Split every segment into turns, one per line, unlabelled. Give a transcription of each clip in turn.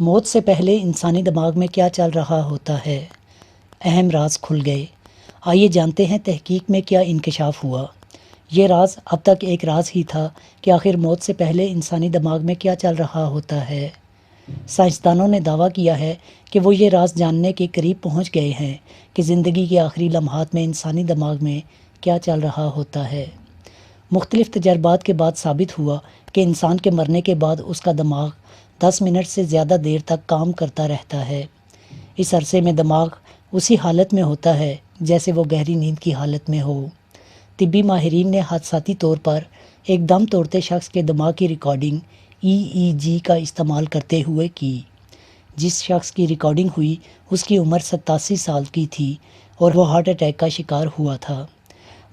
موت سے پہلے انسانی دماغ میں کیا چل رہا ہوتا ہے؟ اہم راز کھل گئے۔ آئیے جانتے ہیں تحقیق میں کیا انکشاف ہوا۔ یہ راز اب تک ایک راز ہی تھا کہ آخر موت سے پہلے انسانی دماغ میں کیا چل رہا ہوتا ہے۔ سائنسدانوں نے دعویٰ کیا ہے کہ وہ یہ راز جاننے کے قریب پہنچ گئے ہیں کہ زندگی کے آخری لمحات میں انسانی دماغ میں کیا چل رہا ہوتا ہے۔ مختلف تجربات کے بعد ثابت ہوا کہ انسان کے مرنے کے بعد اس کا دماغ 10 منٹ سے زیادہ دیر تک کام کرتا رہتا ہے۔ اس عرصے میں دماغ اسی حالت میں ہوتا ہے جیسے وہ گہری نیند کی حالت میں ہو۔ طبی ماہرین نے حادثاتی طور پر ایک دم توڑتے شخص کے دماغ کی ریکارڈنگ EEG کا استعمال کرتے ہوئے کی۔ جس شخص کی ریکارڈنگ ہوئی اس کی عمر 87 سال کی تھی اور وہ ہارٹ اٹیک کا شکار ہوا تھا۔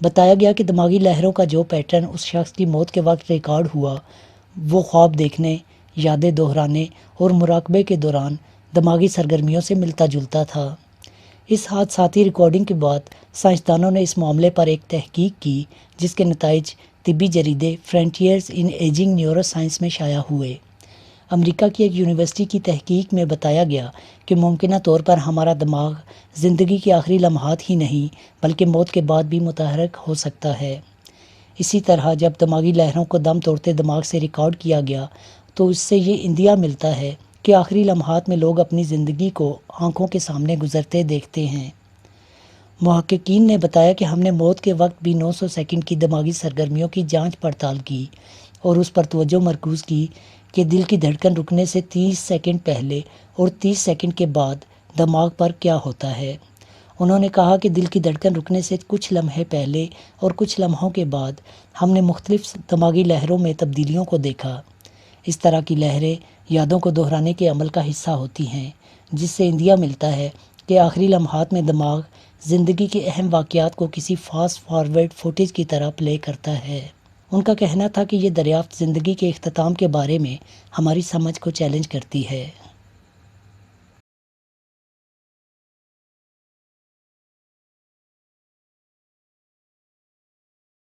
بتایا گیا کہ دماغی لہروں کا جو پیٹرن اس شخص کی موت کے وقت ریکارڈ ہوا وہ خواب دیکھنے، یادیں دہرانے اور مراقبے کے دوران دماغی سرگرمیوں سے ملتا جلتا تھا۔ اس حادثاتی ریکارڈنگ کے بعد سائنسدانوں نے اس معاملے پر ایک تحقیق کی جس کے نتائج طبی جریدے فرنٹیئرز ان ایجنگ نیورو سائنس میں شائع ہوئے۔ امریکہ کی ایک یونیورسٹی کی تحقیق میں بتایا گیا کہ ممکنہ طور پر ہمارا دماغ زندگی کے آخری لمحات ہی نہیں بلکہ موت کے بعد بھی متحرک ہو سکتا ہے۔ اسی طرح جب دماغی لہروں کو دم توڑتے دماغ سے ریکارڈ کیا گیا تو اس سے یہ اندیا ملتا ہے کہ آخری لمحات میں لوگ اپنی زندگی کو آنکھوں کے سامنے گزرتے دیکھتے ہیں۔ محققین نے بتایا کہ ہم نے موت کے وقت بھی 900 سیکنڈ کی دماغی سرگرمیوں کی جانچ پڑتال کی اور اس پر توجہ مرکوز کی کہ دل کی دھڑکن رکنے سے 30 سیکنڈ پہلے اور 30 سیکنڈ کے بعد دماغ پر کیا ہوتا ہے۔ انہوں نے کہا کہ دل کی دھڑکن رکنے سے کچھ لمحے پہلے اور کچھ لمحوں کے بعد ہم نے مختلف دماغی لہروں میں تبدیلیوں کو دیکھا۔ اس طرح کی لہریں یادوں کو دہرانے کے عمل کا حصہ ہوتی ہیں جس سے اندیا ملتا ہے کہ آخری لمحات میں دماغ زندگی کے اہم واقعات کو کسی فاسٹ فارورڈ فوٹیج کی طرح پلے کرتا ہے۔ ان کا کہنا تھا کہ یہ دریافت زندگی کے اختتام کے بارے میں ہماری سمجھ کو چیلنج کرتی ہے۔